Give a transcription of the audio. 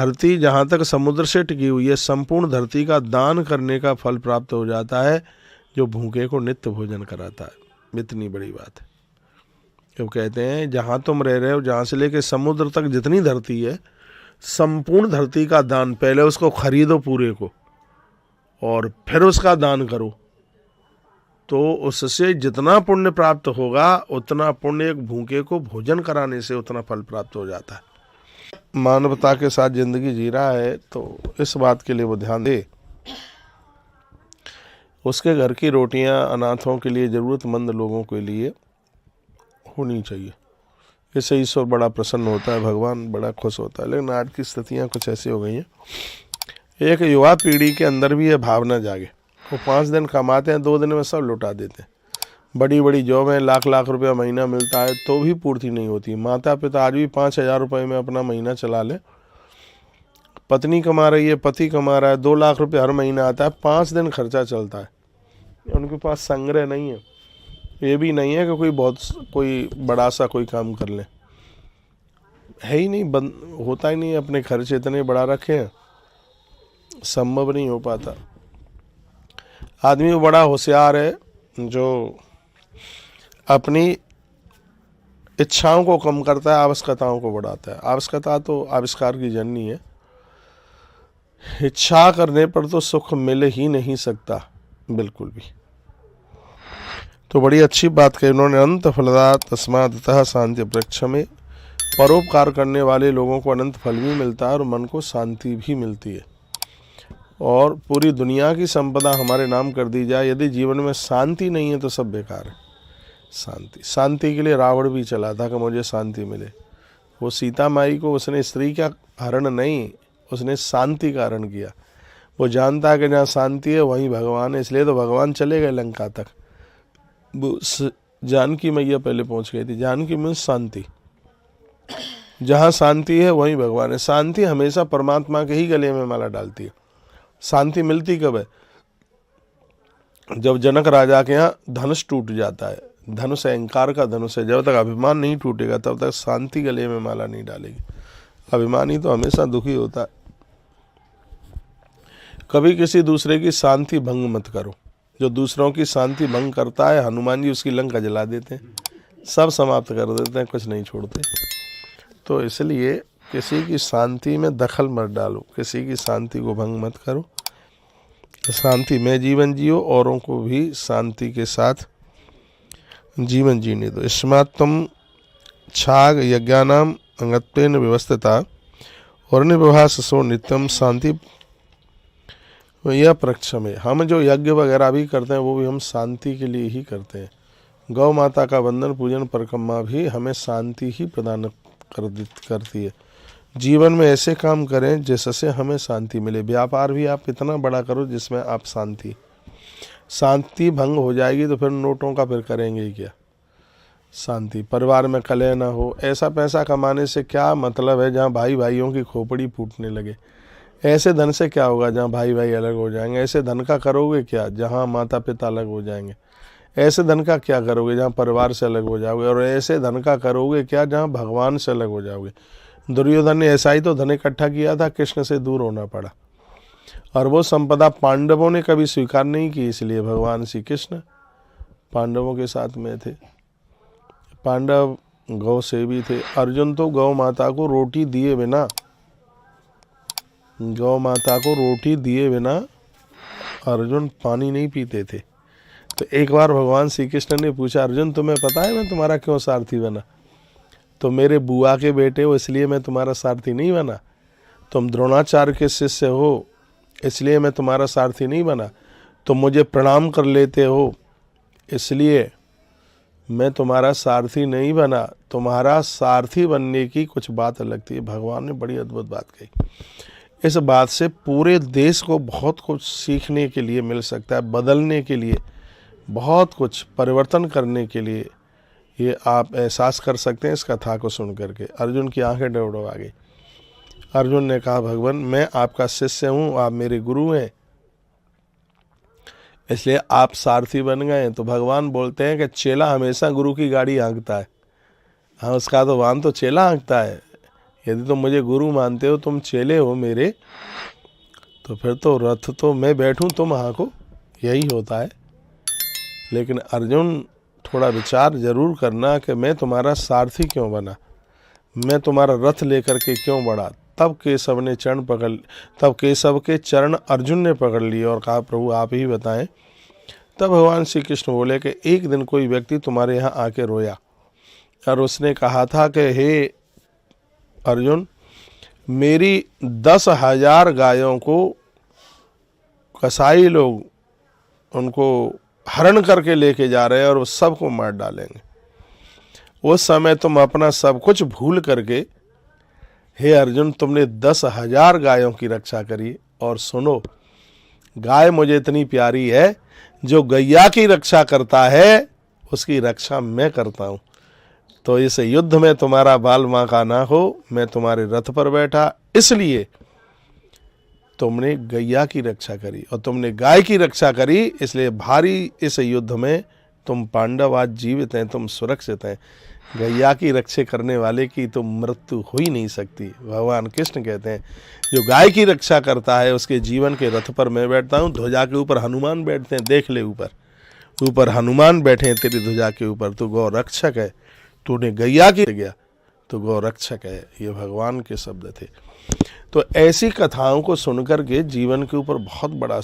धरती जहाँ तक समुद्र से टिकी हुई है, संपूर्ण धरती का दान करने का फल प्राप्त हो जाता है, जो भूखे को नित्य भोजन कराता है। इतनी बड़ी बात है। क्यों कहते हैं जहाँ तुम रह रहे हो, जहाँ से लेके समुद्र तक जितनी धरती है, संपूर्ण धरती का दान, पहले उसको खरीदो पूरे को और फिर उसका दान करो, तो उससे जितना पुण्य प्राप्त होगा उतना पुण्य एक भूखे को भोजन कराने से उतना फल प्राप्त हो जाता है। मानवता के साथ जिंदगी जी रहा है तो इस बात के लिए वो ध्यान दे, उसके घर की रोटियां अनाथों के लिए, ज़रूरतमंद लोगों के लिए होनी चाहिए। इससे ईश्वर बड़ा प्रसन्न होता है, भगवान बड़ा खुश होता है। लेकिन आज की स्थितियां कुछ ऐसी हो गई हैं, एक युवा पीढ़ी के अंदर भी ये भावना जागे। वो 5 दिन कमाते हैं, 2 दिन में सब लुटा देते हैं। बड़ी बड़ी जॉब है, लाख लाख रुपया महीना मिलता है तो भी पूर्ति नहीं होती। माता पिता आज भी 5,000 रुपये में अपना महीना चला ले, पत्नी कमा रही है, पति कमा रहा है, 2 लाख रुपये हर महीना आता है, 5 दिन खर्चा चलता है। उनके पास संग्रह नहीं है, ये भी नहीं है कि कोई बड़ा सा कोई काम कर ले, है ही नहीं, होता ही नहीं। अपने खर्चे इतने बढ़ा रखे हैं, संभव नहीं हो पाता। आदमी वो बड़ा होशियार है जो अपनी इच्छाओं को कम करता है, आवश्यकताओं को बढ़ाता है। आवश्यकता तो आविष्कार की जननी है, इच्छा करने पर तो सुख मिल ही नहीं सकता बिल्कुल भी। तो बड़ी अच्छी बात कही उन्होंने, अनंत फलदा तस्मादतः शांति वृक्ष में। परोपकार करने वाले लोगों को अनंत फल भी मिलता है और मन को शांति भी मिलती है। और पूरी दुनिया की संपदा हमारे नाम कर दी जाए, यदि जीवन में शांति नहीं है तो सब बेकार है। शांति के लिए रावण भी चला था कि मुझे शांति मिले। वो सीता माई को उसने स्त्री का हरण नहीं, उसने शांति का हरण किया। वो जानता है कि जहाँ शांति है वहीं भगवान है, इसलिए तो भगवान चले गए लंका तक। जानकी मैया पहले पहुंच गई थी। जानकी मीन्स शांति, जहाँ शांति है वहीं भगवान है। शांति हमेशा परमात्मा के ही गले में माला डालती है। शांति मिलती कब है? जब जनक राजा के यहाँ धनुष टूट जाता है। धनुष अहंकार का धनुष है, जब तक अभिमान नहीं टूटेगा तब तक शांति गले में माला नहीं डालेगी। अभिमानी तो हमेशा दुखी होता है। कभी किसी दूसरे की शांति भंग मत करो। जो दूसरों की शांति भंग करता है, हनुमान जी उसकी लंका जला देते हैं, सब समाप्त कर देते हैं, कुछ नहीं छोड़ते। तो इसलिए किसी की शांति में दखल मत डालो, किसी की शांति को भंग मत करो। शांति में जीवन जियो, औरों को भी शांति के साथ जीवन जीने दो। स्मात्तम छाग यज्ञानाम अंगत्वेन व्यवस्थिता और निवासो नित्यम शांति यह प्रक्ष में। हम जो यज्ञ वगैरह भी करते हैं वो भी हम शांति के लिए ही करते हैं। गौ माता का वंदन पूजन परिक्रमा भी हमें शांति ही प्रदान करती है। जीवन में ऐसे काम करें जिससे हमें शांति मिले। व्यापार भी आप इतना बड़ा करो जिसमें आप शांति भंग हो जाएगी तो फिर नोटों का फिर करेंगे ही क्या। शांति, परिवार में कलह ना हो। ऐसा पैसा कमाने से क्या मतलब है जहाँ भाई भाइयों की खोपड़ी फूटने लगे। ऐसे धन से क्या होगा जहाँ भाई भाई अलग हो जाएंगे। ऐसे धन का करोगे क्या जहाँ माता पिता अलग हो जाएंगे। ऐसे धन का क्या करोगे जहाँ परिवार से अलग हो जाओगे। और ऐसे धन का करोगे क्या जहाँ भगवान से अलग हो जाओगे। दुर्योधन ने ऐसा ही तो धन इकट्ठा किया था, कृष्ण से दूर होना पड़ा। और वो संपदा पांडवों ने कभी स्वीकार नहीं की, इसलिए भगवान श्री कृष्ण पांडवों के साथ में थे। पांडव गौ सेवी थे। अर्जुन तो गौ माता को रोटी दिए बिना अर्जुन पानी नहीं पीते थे। तो एक बार भगवान श्री कृष्ण ने पूछा, अर्जुन तुम्हें पता है मैं तुम्हारा क्यों सारथी बना? तो मेरे बुआ के बेटे हो इसलिए मैं तुम्हारा सारथी नहीं बना। तुम द्रोणाचार्य के शिष्य हो इसलिए मैं तुम्हारा सारथी नहीं बना। तुम मुझे प्रणाम कर लेते हो इसलिए मैं तुम्हारा सारथी नहीं बना। तुम्हारा सारथी बनने की कुछ बात अलग थी। भगवान ने बड़ी अद्भुत बात कही। इस बात से पूरे देश को बहुत कुछ सीखने के लिए मिल सकता है, बदलने के लिए, बहुत कुछ परिवर्तन करने के लिए ये आप एहसास कर सकते हैं इस कथा को सुन करके। अर्जुन की आंखें डबडबा गई। अर्जुन ने कहा, भगवान मैं आपका शिष्य हूँ, आप मेरे गुरु हैं, इसलिए आप सारथी बन गए। तो भगवान बोलते हैं कि चेला हमेशा गुरु की गाड़ी हाँकता है। हाँ, उसका तो वाहन तो चेला हाँकता है। यदि तुम मुझे गुरु मानते हो, तुम चेले हो मेरे, तो फिर तो रथ तो मैं बैठूं तुम हाँको, यही होता है। लेकिन अर्जुन थोड़ा विचार जरूर करना कि मैं तुम्हारा सारथी क्यों बना, मैं तुम्हारा रथ लेकर के क्यों बढ़ा। तब केशव ने चरण पकड़, तब केशव के चरण अर्जुन ने पकड़ लिए और कहा प्रभु आप ही बताएं। तब भगवान श्री कृष्ण बोले कि एक दिन कोई व्यक्ति तुम्हारे यहाँ आके रोया और उसने कहा था कि हे अर्जुन, मेरी 10,000 गायों को कसाई लोग उनको हरण करके लेके जा रहे हैं और वो सबको मार डालेंगे। उस समय तुम अपना सब कुछ भूल करके हे अर्जुन तुमने 10,000 गायों की रक्षा करी। और सुनो, गाय मुझे इतनी प्यारी है, जो गैया की रक्षा करता है उसकी रक्षा मैं करता हूँ। तो इस युद्ध में तुम्हारा बाल बांका ना हो, मैं तुम्हारे रथ पर बैठा, इसलिए तुमने गैया की रक्षा करी और तुमने गाय की रक्षा करी, इसलिए भारी इस युद्ध में तुम पांडव आज जीवित हैं, तुम सुरक्षित हैं। गैया की रक्षा करने वाले की तो मृत्यु हो ही नहीं सकती। भगवान कृष्ण कहते हैं जो गाय की रक्षा करता है उसके जीवन के रथ पर मैं बैठता हूँ। ध्वजा के ऊपर हनुमान बैठते हैं, देख ले ऊपर ऊपर हनुमान बैठे हैं तेरी ध्वजा के ऊपर। तू गौ रक्षक है, तूने गैया की गया तो गौ रक्षक है। ये भगवान के शब्द थे। तो ऐसी कथाओं को सुनकर के जीवन के ऊपर बहुत बड़ा